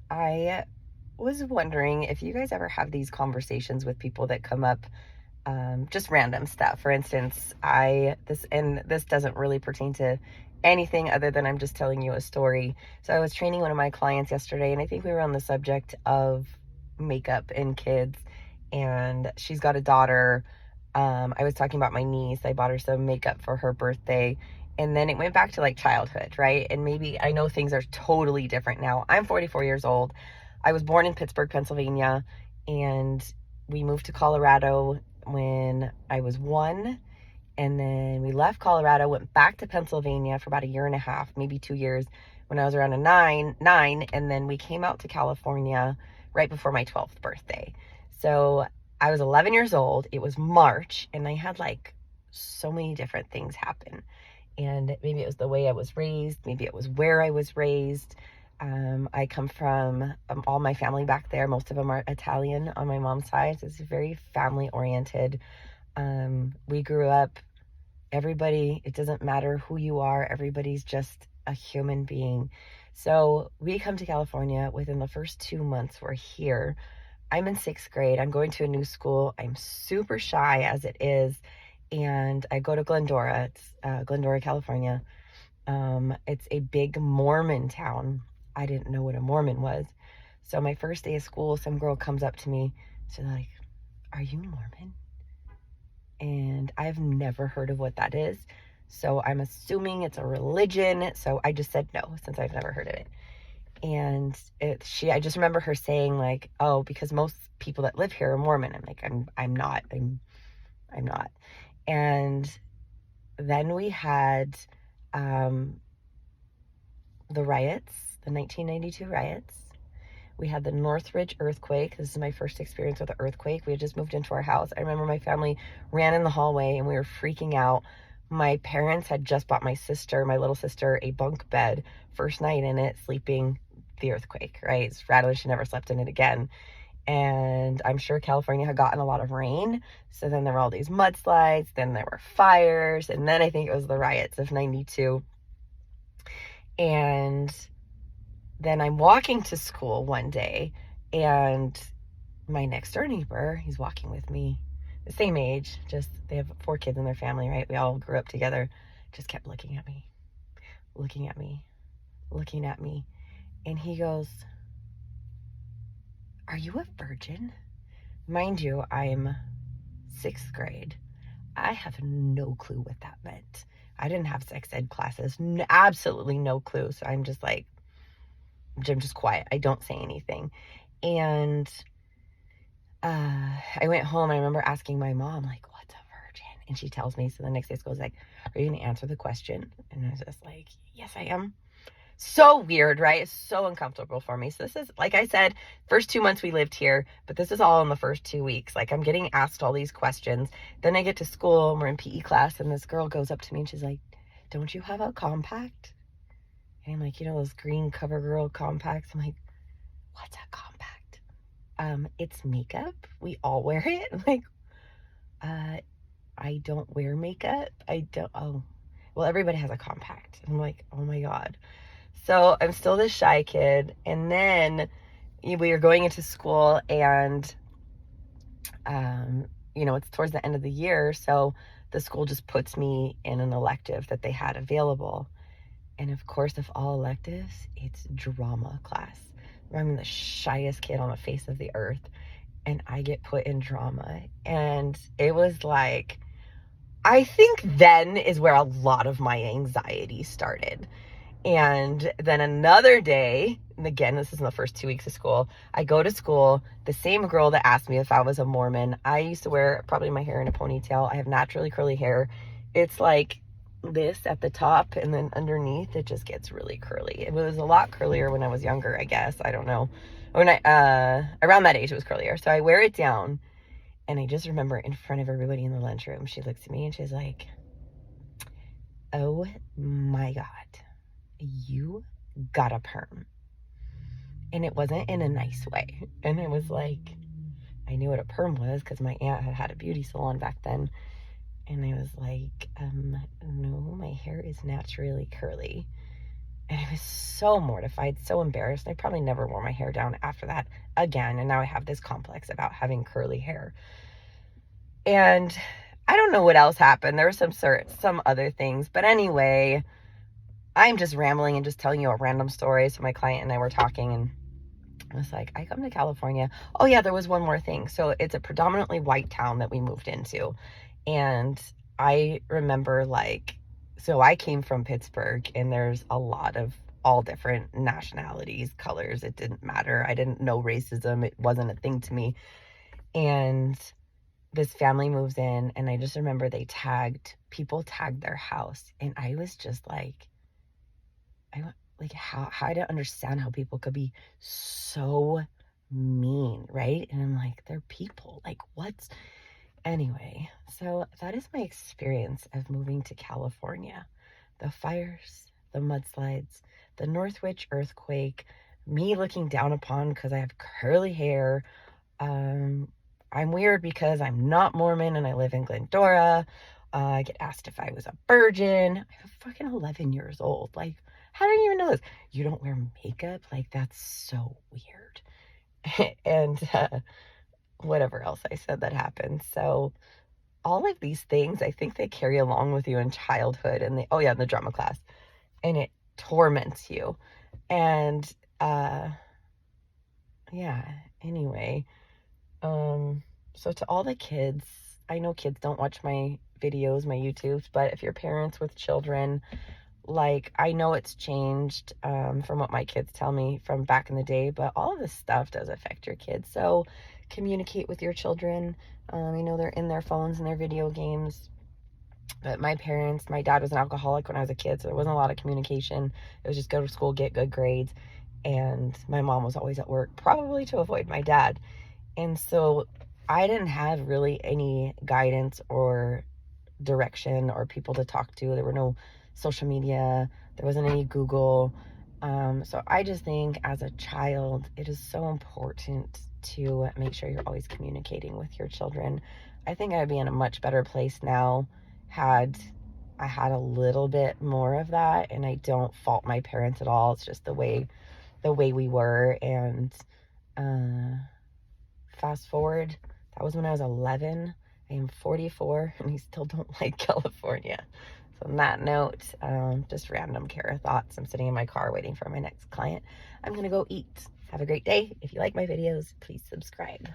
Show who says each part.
Speaker 1: I was wondering if you guys ever have these conversations with people that come up, just random stuff. For instance, this doesn't really pertain to anything other than I'm just telling you a story. So I was training one of my clients yesterday, and I think we were on the subject of makeup and kids, and she's got a daughter. I was talking about my niece. I bought her some makeup for her birthday. And then it went back to like childhood, right? And maybe I know things are totally different now. I'm 44 years old. I was born in Pittsburgh, Pennsylvania, and we moved to Colorado when I was 1. And then we left Colorado, went back to Pennsylvania for about a year and a half, maybe 2 years, when I was around nine. And then we came out to California right before my 12th birthday. So I was 11 years old. It was March, and I had like so many different things happen. And maybe it was the way I was raised. Maybe it was where I was raised. I come from all my family back there. Most of them are Italian on my mom's side. So it's very family oriented. We grew up, everybody, it doesn't matter who you are. Everybody's just a human being. So we come to California. Within the first 2 months we're here. I'm in 6th grade. I'm going to a new school. I'm super shy as it is. And I go to Glendora. It's Glendora, California. It's a big Mormon town. I didn't know what a Mormon was. So my first day of school, some girl comes up to me. She's like, "Are you Mormon?" And I've never heard of what that is. So I'm assuming it's a religion. So I just said no, since I've never heard of it. And I just remember her saying like, "Oh, because most people that live here are Mormon." I'm like, I'm not. I'm not. And then we had the riots, the 1992 riots. We had the Northridge earthquake. This is my first experience with an earthquake. We had just moved into our house. I remember my family ran in the hallway and we were freaking out. My parents had just bought my little sister, a bunk bed, first night in it, sleeping the earthquake, right? It's rattling. She never slept in it again. And I'm sure California had gotten a lot of rain. So then there were all these mudslides, then there were fires, and then I think it was the riots of 92. And then I'm walking to school one day, and my next door neighbor, he's walking with me, the same age, just they have 4 kids in their family, right? We all grew up together, just kept looking at me, looking at me, looking at me. And he goes, "Are you a virgin?" Mind you, I'm 6th grade. I have no clue what that meant. I didn't have sex ed classes, absolutely no clue. So I'm just like, I'm just quiet. I don't say anything. And I went home. I remember asking my mom, like, "What's a virgin?" And she tells me. So the next day school was like, "Are you going to answer the question?" And I was just like, "Yes, I am." So weird, right? It's so uncomfortable for me. So this is, like I said, first 2 months we lived here, but this is all in the first 2 weeks. Like, I'm getting asked all these questions. Then I get to school and we're in PE class, and this girl goes up to me and she's like, "Don't you have a compact?" And I'm like, those green CoverGirl compacts. I'm like, "What's a compact?" It's makeup. We all wear it. I'm like, I don't wear makeup. I don't. Oh, well, everybody has a compact. I'm like, oh my God. So I'm still this shy kid. And then we are going into school, and, it's towards the end of the year. So the school just puts me in an elective that they had available. And of course, of all electives, it's drama class. I'm the shyest kid on the face of the earth. And I get put in drama. And it was like, I think then is where a lot of my anxiety started. And then another day, and again, this is in the first 2 weeks of school, I go to school, the same girl that asked me if I was a Mormon. I used to wear probably my hair in a ponytail. I have naturally curly hair. It's like this at the top, and then underneath it just gets really curly. It was a lot curlier when I was younger, I guess. I don't know. When around that age, it was curlier. So I wear it down, and I just remember in front of everybody in the lunchroom, she looks at me and she's like, "Oh my God, you got a perm." And it wasn't in a nice way. And I was like, I knew what a perm was because my aunt had a beauty salon back then. And I was like, no, my hair is naturally curly. And I was so mortified, so embarrassed. I probably never wore my hair down after that again. And now I have this complex about having curly hair. And I don't know what else happened. There were some other things. But anyway, I'm just rambling and just telling you a random story. So my client and I were talking, and I was like, I come to California. Oh yeah, there was one more thing. So it's a predominantly white town that we moved into. And I remember, like, so I came from Pittsburgh, and there's a lot of all different nationalities, colors. It didn't matter. I didn't know racism. It wasn't a thing to me. And this family moves in, and I just remember people tagged their house. And I was just like, how I don't understand how people could be so mean, right? And I'm like, they're people. Like, what's anyway? So that is my experience of moving to California. The fires, the mudslides, the Northwich earthquake, me looking down upon because I have curly hair. I'm weird because I'm not Mormon and I live in Glendora. I get asked if I was a virgin. I'm fucking 11 years old. Like, how do you even know this? You don't wear makeup? Like, that's so weird. And whatever else I said that happened. So all of these things, I think they carry along with you in childhood, and in the drama class, and it torments you. And anyway, so to all the kids, I know kids don't watch my videos, my YouTubes, but if you're parents with children, like, I know it's changed from what my kids tell me from back in the day, but all of this stuff does affect your kids. So communicate with your children. I know they're in their phones and their video games, but my dad was an alcoholic when I was a kid, so there wasn't a lot of communication. It was just go to school, get good grades, and my mom was always at work, probably to avoid my dad. And so I didn't have really any guidance or direction or people to talk to. There were no social media. There wasn't any Google. So I just think as a child, it is so important to make sure you're always communicating with your children. I think I'd be in a much better place now had I had a little bit more of that, and I don't fault my parents at all. It's just the way we were. And fast forward, that was when I was 11. I am 44, and I still don't like California. So on that note, just random Kara thoughts. I'm sitting in my car waiting for my next client. I'm going to go eat. Have a great day. If you like my videos, please subscribe.